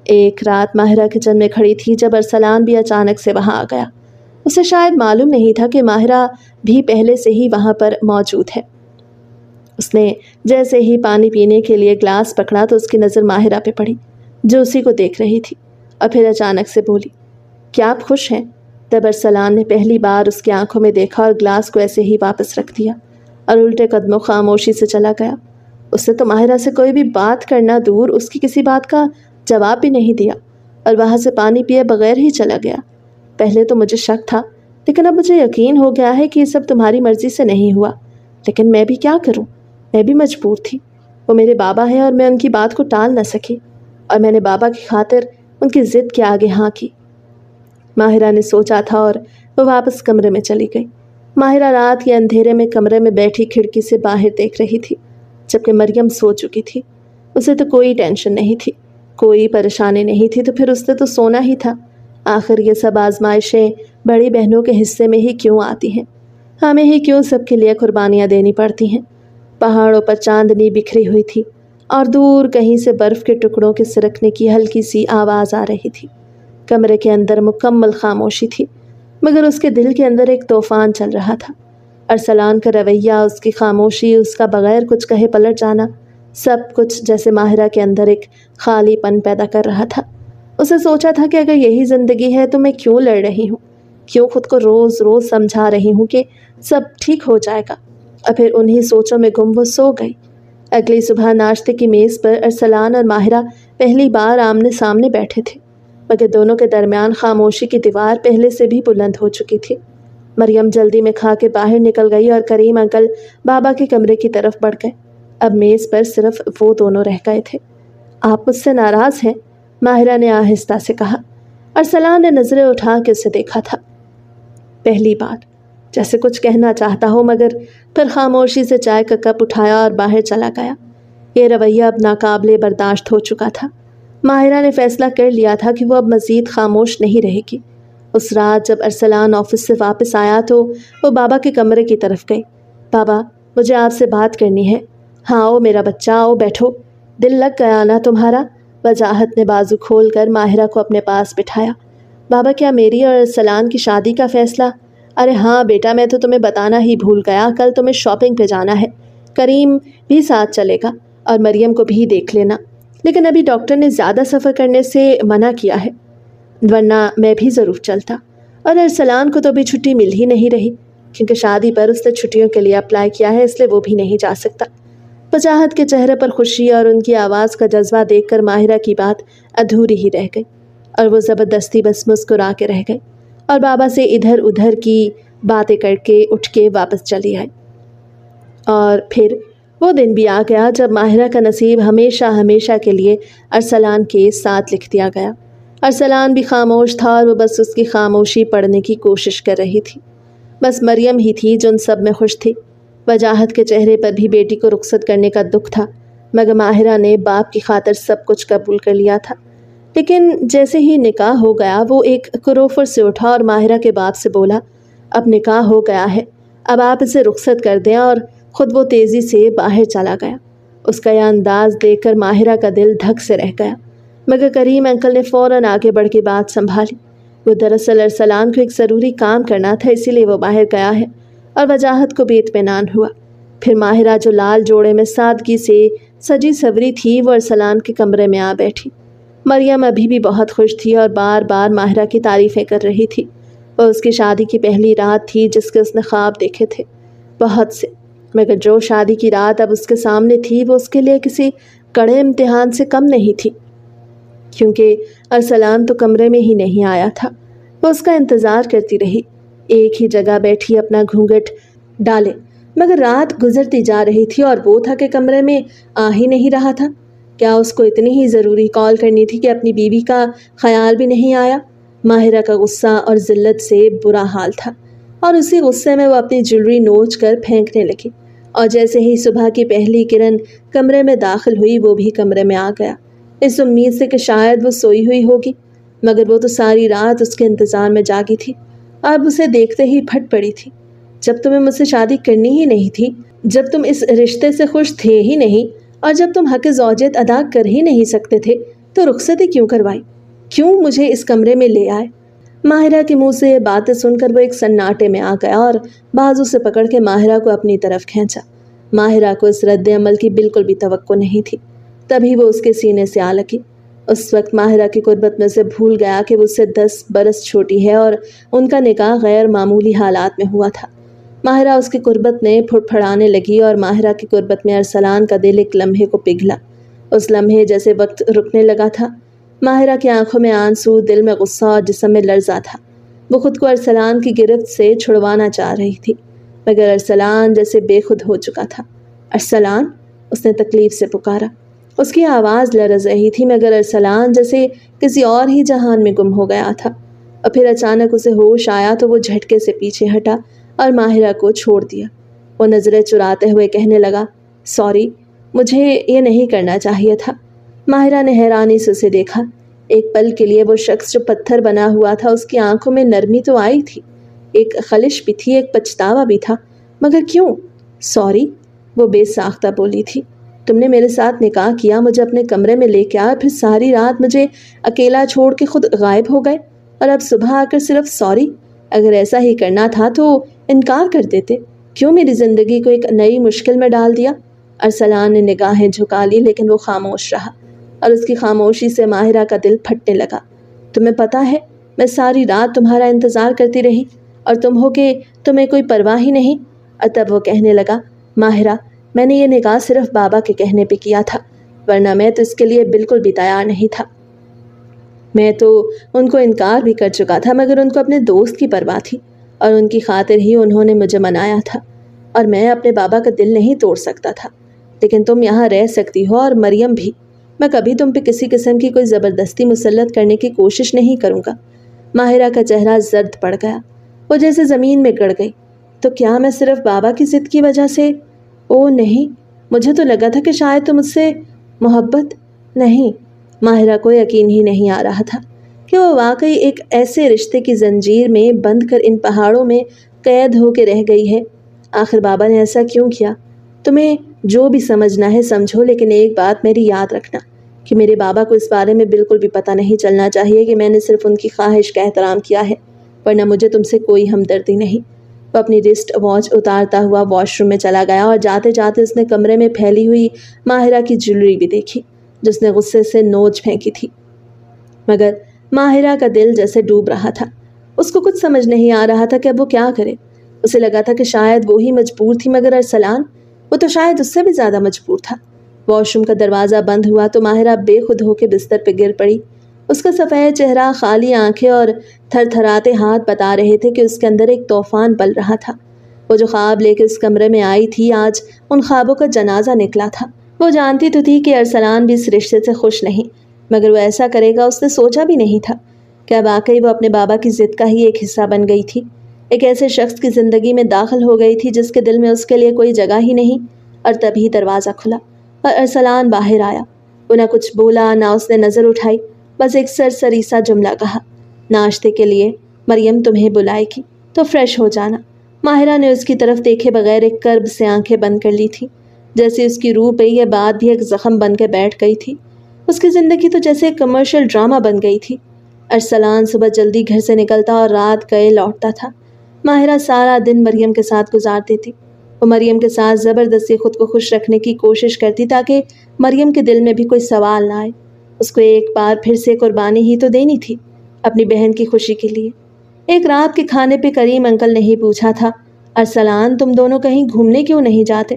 ایک رات ماہرہ کچن میں کھڑی تھی جب ارسلان بھی اچانک سے وہاں آ گیا۔ اسے شاید معلوم نہیں تھا کہ ماہرہ بھی پہلے سے ہی وہاں پر موجود ہے۔ اس نے جیسے ہی پانی پینے کے لیے گلاس پکڑا تو اس کی نظر ماہرہ پہ پڑی، جو اسی کو دیکھ رہی تھی، اور پھر اچانک سے بولی، کیا آپ خوش ہیں؟ تب ارسلان نے پہلی بار اس کی آنکھوں میں دیکھا اور گلاس کو ایسے ہی واپس رکھ دیا اور الٹے قدموں خاموشی سے چلا گیا۔ اس نے تو ماہرہ سے کوئی بھی بات کرنا دور، اس کی کسی بات کا جواب بھی نہیں دیا، اور وہاں سے پانی پیے بغیر ہی چلا گیا۔ پہلے تو مجھے شک تھا، لیکن اب مجھے یقین ہو گیا ہے کہ یہ سب تمہاری مرضی سے نہیں ہوا، لیکن میں بھی کیا کروں؟ میں بھی مجبور تھی۔ وہ میرے بابا ہیں اور میں ان کی بات کو ٹال نہ سکی، اور میں نے بابا کی خاطر ان کی ضد کے آگے ہاں کی۔ ماہرہ نے سوچا تھا اور وہ واپس کمرے میں چلی گئی۔ ماہرہ رات کے اندھیرے میں کمرے میں بیٹھی کھڑکی سے باہر دیکھ رہی تھی، جبکہ مریم سو چکی تھی۔ اسے تو کوئی ٹینشن نہیں تھی، کوئی پریشانی نہیں تھی، تو پھر اس نے تو سونا ہی تھا۔ آخر یہ سب آزمائشیں بڑی بہنوں کے حصے میں ہی کیوں آتی ہیں؟ ہمیں ہی کیوں سب کے لیے قربانیاں دینی پڑتی ہیں؟ پہاڑوں پر چاندنی بکھری ہوئی تھی اور دور کہیں سے برف کے ٹکڑوں کے سرکنے کی ہلکی سی آواز آ رہی تھی۔ کمرے کے اندر مکمل خاموشی تھی، مگر اس کے دل کے اندر ایک طوفان چل رہا تھا۔ ارسلان کا رویہ، اس کی خاموشی، اس کا بغیر کچھ کہے پلٹ جانا، سب کچھ جیسے ماہرہ کے اندر ایک خالی پن پیدا کر رہا تھا۔ اسے سوچا تھا کہ اگر یہی زندگی ہے تو میں کیوں لڑ رہی ہوں؟ کیوں خود کو روز روز سمجھا رہی ہوں کہ سب ٹھیک ہو جائے گا؟ اور پھر انہی سوچوں میں گم وہ سو گئی۔ اگلی صبح ناشتے کی میز پر ارسلان اور ماہرہ پہلی بار آمنے سامنے بیٹھے تھے، مگر دونوں کے درمیان خاموشی کی دیوار پہلے سے بھی بلند ہو چکی تھی۔ مریم جلدی میں کھا کے باہر نکل گئی اور کریم انکل بابا کے کمرے کی طرف بڑھ گئے۔ اب میز پر صرف وہ دونوں رہ گئے تھے۔ آپ مجھ سے ناراض ہیں؟ ماہرہ نے آہستہ سے کہا۔ ارسلان نے نظریں اٹھا کے اسے دیکھا تھا۔ پہلی بار، جیسے کچھ کہنا چاہتا ہو مگر پھر خاموشی سے چائے کا کپ اٹھایا اور باہر چلا گیا۔ یہ رویہ اب ناقابل برداشت ہو چکا تھا۔ ماہرہ نے فیصلہ کر لیا تھا کہ وہ اب مزید خاموش نہیں رہے گی۔ اس رات جب ارسلان آفس سے واپس آیا تو وہ بابا کے کمرے کی طرف گئی۔ بابا، مجھے آپ سے بات کرنی ہے۔ ہاں آؤ میرا بچہ، آؤ بیٹھو۔ دل لگ گیا نا تمہارا؟ وجاہت نے بازو کھول کر ماہرہ کو اپنے پاس بٹھایا۔ بابا، کیا میری اور ارسلان کی شادی کا فیصلہ؟ ارے ہاں بیٹا، میں تو تمہیں بتانا ہی بھول گیا، کل تمہیں شاپنگ پہ جانا ہے۔ کریم بھی ساتھ چلے گا اور مریم کو بھی دیکھ لینا، لیکن ابھی ڈاکٹر نے زیادہ سفر کرنے سے منع کیا ہے، ورنہ میں بھی ضرور چلتا۔ اور ارسلان کو تو ابھی چھٹی مل ہی نہیں رہی، کیونکہ شادی پر اس نے چھٹیوں کے لیے اپلائی کیا ہے، اس لیے وہ بھی نہیں جا سکتا۔ وجاہت کے چہرے پر خوشی اور ان کی آواز کا جذبہ دیکھ کر ماہرہ کی بات ادھوری ہی رہ گئی اور وہ زبردستی بس مسکرا کے رہ گئی اور بابا سے ادھر ادھر کی باتیں کر کے اٹھ کے واپس چلی آئی۔ اور پھر وہ دن بھی آ گیا جب ماہرہ کا نصیب ہمیشہ ہمیشہ کے لیے ارسلان کے ساتھ لکھ دیا گیا۔ ارسلان بھی خاموش تھا اور وہ بس اس کی خاموشی پڑھنے کی کوشش کر رہی تھی۔ بس مریم ہی تھی جو ان سب میں خوش تھی۔ وجاہت کے چہرے پر بھی بیٹی کو رخصت کرنے کا دکھ تھا، مگر ماہرہ نے باپ کی خاطر سب کچھ قبول کر لیا تھا۔ لیکن جیسے ہی نکاح ہو گیا وہ ایک کروفر سے اٹھا اور ماہرہ کے باپ سے بولا، اب نکاح ہو گیا ہے، اب آپ اسے رخصت کر دیں، اور خود وہ تیزی سے باہر چلا گیا۔ اس کا یہ انداز دیکھ کر ماہرہ کا دل دھک سے رہ گیا، مگر کریم انکل نے فوراً آگے بڑھ کے بات سنبھالی۔ وہ دراصل ارسلان کو ایک ضروری کام کرنا تھا، اسی لیے وہ باہر گیا ہے، اور وجاہت کو بھی اطمینان ہوا۔ پھر ماہرہ جو لال جوڑے میں سادگی سے سجی سوری تھی وہ ارسلان کے کمرے میں آ بیٹھی۔ مریم ابھی بھی بہت خوش تھی اور بار بار ماہرہ کی تعریفیں کر رہی تھی۔ وہ اس کی شادی کی پہلی رات تھی جس کے اس نے خواب دیکھے تھے، بہت سے، مگر جو شادی کی رات اب اس کے سامنے تھی وہ اس کے لیے کسی کڑے امتحان سے کم نہیں تھی، کیونکہ ارسلان تو کمرے میں ہی نہیں آیا تھا۔ وہ اس کا انتظار کرتی رہی، ایک ہی جگہ بیٹھی اپنا گھونگھٹ ڈالے، مگر رات گزرتی جا رہی تھی اور وہ تھا کہ کمرے میں آ ہی نہیں رہا تھا۔ کیا اس کو اتنی ہی ضروری کال کرنی تھی کہ اپنی بیوی کا خیال بھی نہیں آیا؟ ماہرہ کا غصہ اور ذلت سے برا حال تھا، اور اسی غصے میں وہ اپنی جویلری نوچ کر پھینکنے لگی، اور جیسے ہی صبح کی پہلی کرن کمرے میں داخل ہوئی وہ بھی کمرے میں آ گیا، اس امید سے کہ شاید وہ سوئی ہوئی ہوگی، مگر وہ تو ساری رات اس کے انتظار میں جاگی تھی، اب اسے دیکھتے ہی پھٹ پڑی تھی۔ جب تمہیں مجھ سے شادی کرنی ہی نہیں تھی، جب تم اس رشتے سے خوش تھے ہی نہیں، اور جب تم حق زوجیت ادا کر ہی نہیں سکتے تھے، تو رخصتی کیوں کروائی؟ کیوں مجھے اس کمرے میں لے آئے؟ ماہرہ کے منہ سے یہ باتیں سن کر وہ ایک سناٹے میں آ گیا اور بازو سے پکڑ کے ماہرہ کو اپنی طرف کھینچا۔ ماہرہ کو اس رد عمل کی بالکل بھی توقع نہیں تھی، تبھی وہ اس کے سینے سے آ لگی۔ اس وقت ماہرہ کی قربت میں سے بھول گیا کہ وہ اس سے 10 برس چھوٹی ہے اور ان کا نکاح غیر معمولی حالات میں ہوا تھا۔ ماہرہ اس کی قربت میں پھڑپھڑانے لگی اور ماہرہ کی قربت میں ارسلان کا دل ایک لمحے کو پگھلا۔ اس لمحے جیسے وقت رکنے لگا تھا۔ ماہرہ کی آنکھوں میں آنسو، دل میں غصہ اور جسم میں لرزہ تھا۔ وہ خود کو ارسلان کی گرفت سے چھڑوانا چاہ رہی تھی، مگر ارسلان جیسے بے خود ہو چکا تھا۔ ارسلان، اس نے تکلیف سے پکارا۔ اس کی آواز لرز رہی تھی، مگر ارسلان جیسے کسی اور ہی جہان میں گم ہو گیا تھا، اور پھر اچانک اسے ہوش آیا تو وہ جھٹکے سے پیچھے ہٹا اور ماہرہ کو چھوڑ دیا۔ وہ نظریں چراتے ہوئے کہنے لگا، سوری، مجھے یہ نہیں کرنا چاہیے تھا۔ ماہرہ نے حیرانی سے اسے دیکھا۔ ایک پل کے لیے وہ شخص جو پتھر بنا ہوا تھا، اس کی آنکھوں میں نرمی تو آئی تھی، ایک خلش بھی تھی، ایک پچھتاوا بھی تھا، مگر کیوں؟ سوری، وہ بے ساختہ بولی تھی۔ تم نے میرے ساتھ نکاح کیا، مجھے اپنے کمرے میں لے کے آیا، پھر ساری رات مجھے اکیلا چھوڑ کے خود غائب ہو گئے، اور اب صبح آ کر صرف سوری؟ اگر ایسا ہی کرنا تھا تو انکار کر دیتے، کیوں میری زندگی کو ایک نئی مشکل میں ڈال دیا؟ ارسلان نے نگاہیں جھکا لی، لیکن وہ خاموش رہا، اور اس کی خاموشی سے ماہرہ کا دل پھٹنے لگا۔ تمہیں پتہ ہے میں ساری رات تمہارا انتظار کرتی رہی، اور تم ہو کہ تمہیں کوئی پرواہ ہی نہیں۔ اور تب وہ کہنے لگا، ماہرہ، میں نے یہ نکاح صرف بابا کے کہنے پہ کیا تھا، ورنہ میں تو اس کے لیے بالکل بھی تیار نہیں تھا۔ میں تو ان کو انکار بھی کر چکا تھا، مگر ان کو اپنے دوست کی پرواہ تھی، اور ان کی خاطر ہی انہوں نے مجھے منایا تھا، اور میں اپنے بابا کا دل نہیں توڑ سکتا تھا۔ لیکن تم یہاں رہ سکتی ہو، اور مریم بھی، میں کبھی تم پہ کسی قسم کی کوئی زبردستی مسلط کرنے کی کوشش نہیں کروں گا۔ ماہرہ کا چہرہ زرد پڑ گیا، وہ جیسے زمین میں گڑ گئی۔ تو کیا میں صرف بابا کی ضد کی وجہ سے؟ او نہیں، مجھے تو لگا تھا کہ شاید تم اس سے محبت۔ نہیں، ماہرہ کو یقین ہی نہیں آ رہا تھا کہ وہ واقعی ایک ایسے رشتے کی زنجیر میں بندھ کر ان پہاڑوں میں قید ہو کے رہ گئی ہے۔ آخر بابا نے ایسا کیوں کیا؟ تمہیں جو بھی سمجھنا ہے سمجھو، لیکن ایک بات میری یاد رکھنا کہ میرے بابا کو اس بارے میں بالکل بھی پتہ نہیں چلنا چاہیے کہ میں نے صرف ان کی خواہش کا احترام کیا ہے، ورنہ مجھے تم سے کوئی ہمدردی نہیں۔ وہ اپنی رسٹ واچ اتارتا ہوا واش روم میں چلا گیا اور جاتے جاتے اس نے کمرے میں پھیلی ہوئی ماہرہ کی جیولری بھی دیکھی جس نے غصے سے نوچ پھینکی تھی، مگر ماہرہ کا دل جیسے ڈوب رہا تھا۔ اس کو کچھ سمجھ نہیں آ رہا تھا کہ اب وہ کیا کرے۔ اسے لگا تھا کہ شاید وہی مجبور تھی، مگر ارسلان، وہ تو شاید اس سے بھی زیادہ مجبور تھا۔ واش روم کا دروازہ بند ہوا تو ماہرہ بے خود ہو کے بستر پہ گر پڑی۔ اس کا سفید چہرہ، خالی آنکھیں اور تھر تھراتے ہاتھ بتا رہے تھے کہ اس کے اندر ایک طوفان پل رہا تھا۔ وہ جو خواب لے کے اس کمرے میں آئی تھی، آج ان خوابوں کا جنازہ نکلا تھا۔ وہ جانتی تو تھی کہ ارسلان بھی اس رشتے سے خوش نہیں، مگر وہ ایسا کرے گا اس نے سوچا بھی نہیں تھا۔ کیا واقعی وہ اپنے بابا کی ضد کا ہی ایک حصہ بن گئی تھی؟ ایک ایسے شخص کی زندگی میں داخل ہو گئی تھی جس کے دل میں اس کے لیے کوئی جگہ ہی نہیں۔ اور تبھی دروازہ کھلا اور ارسلان باہر آیا۔ وہ نہ کچھ بولا، نہ اس نے نظر اٹھائی، بس ایک سرسری سا جملہ کہا، ناشتے کے لیے مریم تمہیں بلائے گی تو فریش ہو جانا۔ ماہرہ نے اس کی طرف دیکھے بغیر ایک کرب سے آنکھیں بند کر لی تھی، جیسے اس کی روح پہ یہ بات بھی ایک زخم بن کے بیٹھ گئی تھی۔ اس کی زندگی تو جیسے ایک کمرشل ڈرامہ بن گئی تھی۔ ارسلان صبح جلدی گھر سے نکلتا اور رات گئے لوٹتا تھا۔ ماہرہ سارا دن مریم کے ساتھ گزارتی تھی۔ وہ مریم کے ساتھ زبردستی خود کو خوش رکھنے کی کوشش کرتی تاکہ مریم کے دل میں بھی کوئی سوال نہ آئے۔ اس کو ایک بار پھر سے قربانی ہی تو دینی تھی اپنی بہن کی خوشی کے لیے۔ ایک رات کے کھانے پہ کریم انکل نے ہی پوچھا تھا، ارسلان تم دونوں کہیں گھومنے کیوں نہیں جاتے؟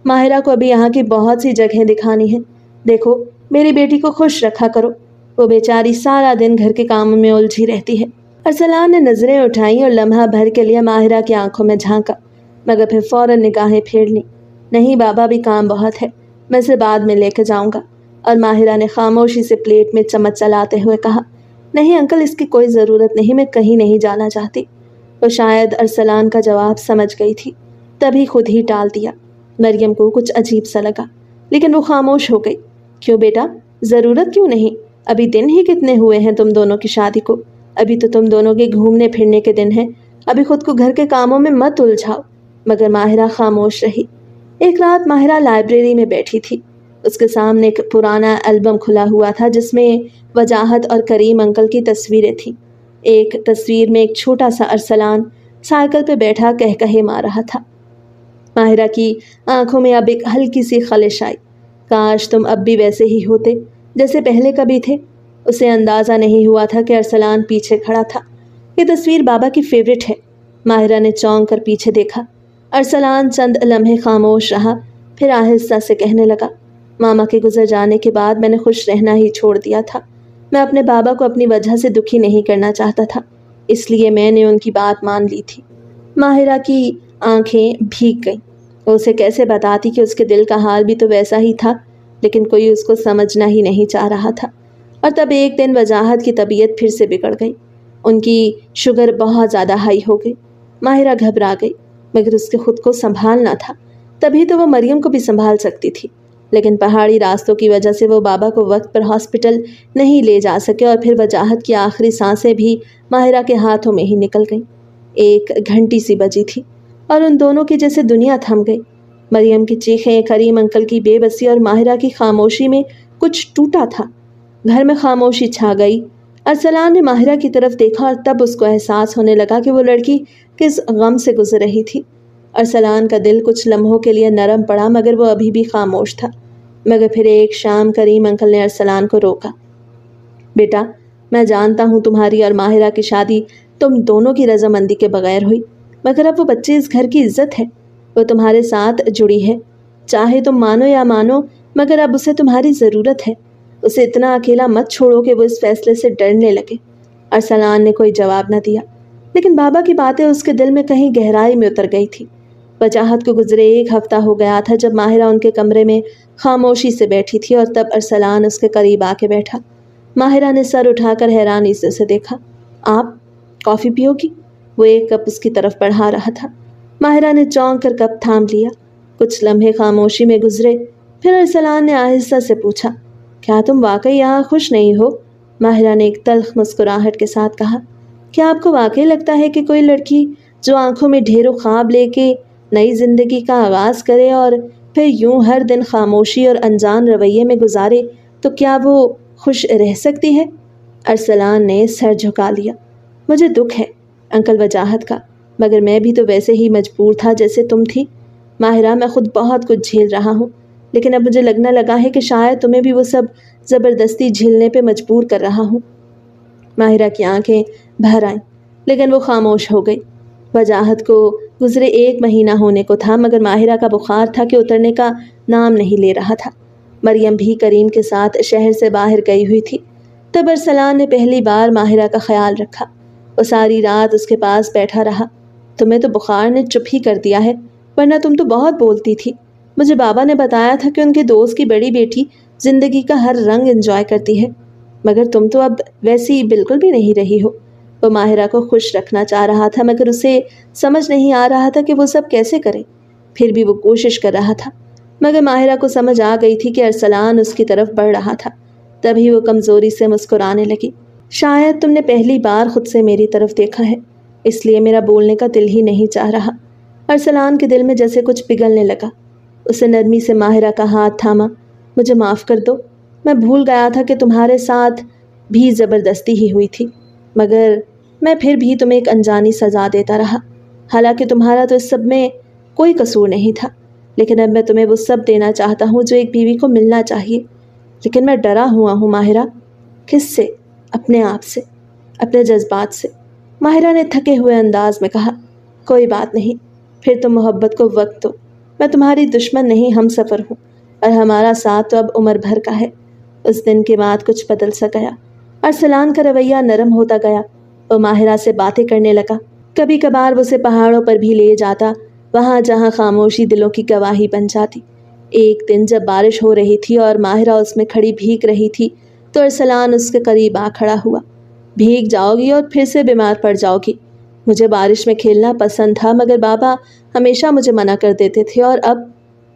ماہرہ کو ابھی یہاں کی بہت سی جگہیں دکھانی ہیں، دیکھو میری بیٹی کو خوش رکھا کرو، وہ بیچاری سارا دن گھر کے کاموں میں الجھی رہتی ہے۔ ارسلان نے نظریں اٹھائیں اور لمحہ بھر کے لیے ماہرہ کی آنکھوں میں جھانکا، مگر پھر فوراً نگاہیں پھیر لیں۔ نہیں بابا، بھی کام بہت ہے، میں اسے بعد میں لے کے جاؤں گا۔ اور ماہرہ نے خاموشی سے پلیٹ میں چمچ چلاتے ہوئے کہا، نہیں انکل، اس کی کوئی ضرورت نہیں، میں کہیں نہیں جانا چاہتی۔ وہ شاید ارسلان کا جواب سمجھ گئی تھی، تبھی خود ہی ٹال دیا۔ مریم کو کچھ عجیب سا لگا، لیکن وہ خاموش ہو گئی۔ کیوں بیٹا، ضرورت کیوں نہیں؟ ابھی دن ہی کتنے ہوئے ہیں تم دونوں کی شادی کو؟ ابھی تو تم دونوں کے گھومنے پھرنے کے دن ہیں، ابھی خود کو گھر کے کاموں میں مت الجھاؤ۔ مگر ماہرہ خاموش رہی۔ ایک رات ماہرہ لائبریری میں بیٹھی تھی۔ اس کے سامنے ایک پرانا البم کھلا ہوا تھا جس میں وجاہت اور کریم انکل کی تصویریں تھیں۔ ایک تصویر میں ایک چھوٹا سا ارسلان سائیکل پہ بیٹھا کہکہے مار رہا تھا۔ ماہرہ کی آنکھوں میں اب ایک ہلکی سی خلش آئی۔ کاش تم اب بھی ویسے ہی ہوتے جیسے پہلے کبھی تھے۔ اسے اندازہ نہیں ہوا تھا کہ ارسلان پیچھے کھڑا تھا۔ یہ تصویر بابا کی فیوریٹ ہے۔ ماہرہ نے چونک کر پیچھے دیکھا۔ ارسلان چند لمحے خاموش رہا، پھر آہستہ سے کہنے لگا، ماما کے گزر جانے کے بعد میں نے خوش رہنا ہی چھوڑ دیا تھا۔ میں اپنے بابا کو اپنی وجہ سے دکھی نہیں کرنا چاہتا تھا، اس لیے میں نے ان کی بات مان لی تھی۔ ماہرہ کی آنکھیں بھیگ گئیں۔ وہ اسے کیسے بتاتی کہ اس کے دل کا حال بھی تو ویسا ہی تھا، لیکن کوئی اس کو سمجھنا ہی نہیں چاہ رہا تھا۔ اور تب ایک دن وجاہت کی طبیعت پھر سے بگڑ گئی۔ ان کی شوگر بہت زیادہ ہائی ہو گئی۔ ماہرہ گھبرا گئی، مگر اس کے خود کو سنبھالنا تھا، تبھی تو وہ مریم کو بھی سنبھال سکتی تھی۔ لیکن پہاڑی راستوں کی وجہ سے وہ بابا کو وقت پر ہاسپٹل نہیں لے جا سکے، اور پھر وجاہت کی آخری سانسیں بھی ماہرہ کے ہاتھوں میں ہی نکل گئیں۔ 1 گھنٹی سی بجی تھی اور ان دونوں کی جیسے دنیا تھم گئی۔ مریم کی چیخیں، کریم انکل کی بے بسی اور ماہرہ کی خاموشی میں کچھ ٹوٹا تھا۔ گھر میں خاموشی چھا گئی۔ ارسلان نے ماہرہ کی طرف دیکھا اور تب اس کو احساس ہونے لگا کہ وہ لڑکی کس غم سے گزر رہی تھی۔ ارسلان کا دل کچھ لمحوں کے لیے نرم پڑا، مگر وہ ابھی بھی خاموش تھا۔ مگر پھر ایک شام کریم انکل نے ارسلان کو روکا۔ بیٹا، میں جانتا ہوں تمہاری اور ماہرہ کی شادی تم دونوں کی رضامندی کے بغیر ہوئی، مگر اب وہ بچے اس گھر کی عزت ہے، وہ تمہارے ساتھ جڑی ہے، چاہے تم مانو یا مانو، مگر اب اسے تمہاری ضرورت ہے۔ اسے اتنا اکیلا مت چھوڑو کہ وہ اس فیصلے سے ڈرنے لگے۔ ارسلان نے کوئی جواب نہ دیا، لیکن بابا کی باتیں اس کے دل میں کہیں گہرائی میں اتر گئی تھی۔ وجاہت کو گزرے 1 ہفتہ ہو گیا تھا جب ماہرہ ان کے کمرے میں خاموشی سے بیٹھی تھی اور تب ارسلان اس کے قریب آ کے بیٹھا۔ ماہرہ نے سر اٹھا کر حیرانی سے اسے دیکھا۔ آپ کافی پیو گی؟ وہ 1 کپ اس کی طرف بڑھا رہا تھا۔ ماہرہ نے چونک کر کپ تھام لیا۔ کچھ لمحے خاموشی میں گزرے، پھر ارسلان نے آہستہ سے پوچھا، کیا تم واقعی یہاں خوش نہیں ہو؟ ماہرہ نے ایک تلخ مسکراہٹ کے ساتھ کہا، کیا آپ کو واقعی لگتا ہے کہ کوئی لڑکی جو آنکھوں میں ڈھیروں خواب لے کے نئی زندگی کا آغاز کرے اور پھر یوں ہر دن خاموشی اور انجان رویے میں گزارے تو کیا وہ خوش رہ سکتی ہے؟ ارسلان نے سر جھکا لیا۔ مجھے دکھ ہے انکل وجاہت کا، مگر میں بھی تو ویسے ہی مجبور تھا جیسے تم تھی۔ ماہرہ میں خود بہت کچھ جھیل رہا ہوں، لیکن اب مجھے لگنے لگا ہے کہ شاید تمہیں بھی وہ سب زبردستی جھیلنے پہ مجبور کر رہا ہوں۔ ماہرہ کی آنکھیں بھر آئیں، لیکن وہ خاموش ہو گئی۔ وجاہت کو گزرے 1 مہینہ ہونے کو تھا، مگر ماہرہ کا بخار تھا کہ اترنے کا نام نہیں لے رہا تھا۔ مریم بھی کریم کے ساتھ شہر سے باہر گئی ہوئی تھی۔ تب ارسلان نے پہلی بار ماہرہ کا خیال رکھا۔ وہ ساری رات اس کے پاس بیٹھا رہا۔ تمہیں تو بخار نے چپ ہی کر دیا ہے، ورنہ تم تو بہت بولتی تھی۔ مجھے بابا نے بتایا تھا کہ ان کے دوست کی بڑی بیٹی زندگی کا ہر رنگ انجوائے کرتی ہے، مگر تم تو اب ویسی بالکل بھی نہیں رہی ہو۔ وہ ماہرہ کو خوش رکھنا چاہ رہا تھا، مگر اسے سمجھ نہیں آ رہا تھا کہ وہ سب کیسے کرے۔ پھر بھی وہ کوشش کر رہا تھا، مگر ماہرہ کو سمجھ آ گئی تھی کہ ارسلان اس کی طرف بڑھ رہا تھا۔ تبھی وہ کمزوری سے مسکرانے لگی۔ شاید تم نے پہلی بار خود سے میری طرف دیکھا ہے، اس لیے میرا بولنے کا دل ہی نہیں چاہ رہا۔ ارسلان کے دل میں جیسے کچھ پگھلنے لگا۔ اسے نرمی سے ماہرہ کا ہاتھ تھاما۔ مجھے معاف کر دو، میں بھول گیا تھا کہ تمہارے ساتھ بھی زبردستی ہی ہوئی تھی، مگر میں پھر بھی تمہیں ایک انجانی سزا دیتا رہا، حالانکہ تمہارا تو اس سب میں کوئی قصور نہیں تھا۔ لیکن اب میں تمہیں وہ سب دینا چاہتا ہوں جو ایک بیوی کو ملنا چاہیے، لیکن میں ڈرا ہوا ہوں ماہرہ۔ کس سے؟ اپنے آپ سے، اپنے جذبات سے۔ ماہرہ نے تھکے ہوئے انداز میں کہا، کوئی بات نہیں، پھر تم محبت کو وقت دو۔ میں تمہاری دشمن نہیں، ہم سفر ہوں، اور ہمارا ساتھ تو اب عمر بھر کا ہے۔ اس دن کے بعد کچھ بدل سا گیا۔ ارسلان کا رویہ نرم ہوتا گیا۔ وہ ماہرہ سے باتیں کرنے لگا۔ کبھی کبھار وہ اسے پہاڑوں پر بھی لے جاتا، وہاں جہاں خاموشی دلوں کی گواہی بن جاتی۔ ایک دن جب بارش ہو رہی تھی اور ماہرہ اس میں کھڑی بھیگ رہی تھی تو ارسلان اس کے قریب آ کھڑا ہوا۔ بھیگ جاؤ گی اور پھر سے بیمار پڑ جاؤ گی۔ مجھے بارش میں کھیلنا پسند تھا، مگر بابا ہمیشہ مجھے منع کر دیتے تھے، اور اب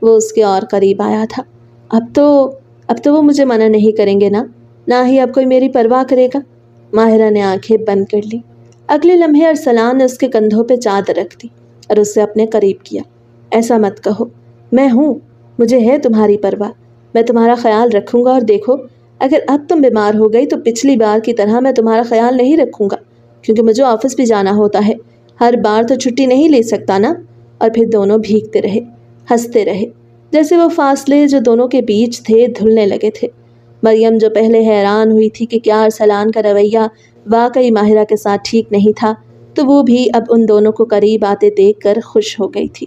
وہ اس کے اور قریب آیا تھا۔ اب تو وہ مجھے منع نہیں کریں گے نہ ہی اب کوئی میری پرواہ کرے گا۔ ماہرہ نے آنکھیں بند کر لی۔ اگلے لمحے ارسلان نے اس کے کندھوں پہ چادر رکھ دی اور اسے اپنے قریب کیا۔ ایسا مت کہو، میں ہوں، مجھے ہے تمہاری پرواہ، میں تمہارا خیال رکھوں گا، اور دیکھو اگر اب تم بیمار ہو گئی تو پچھلی بار کی طرح میں تمہارا خیال نہیں رکھوں گا، کیونکہ مجھے آفس بھی جانا ہوتا ہے، ہر بار تو چھٹی نہیں لے سکتا نا۔ اور پھر دونوں بھیگتے رہے، ہنستے رہے، جیسے وہ فاصلے جو دونوں کے بیچ تھے دھلنے لگے تھے۔ مریم جو پہلے حیران ہوئی تھی کہ کیا ارسلان کا رویہ واقعی ماہرہ کے ساتھ ٹھیک نہیں تھا، تو وہ بھی اب ان دونوں کو قریب آتے دیکھ کر خوش ہو گئی تھی۔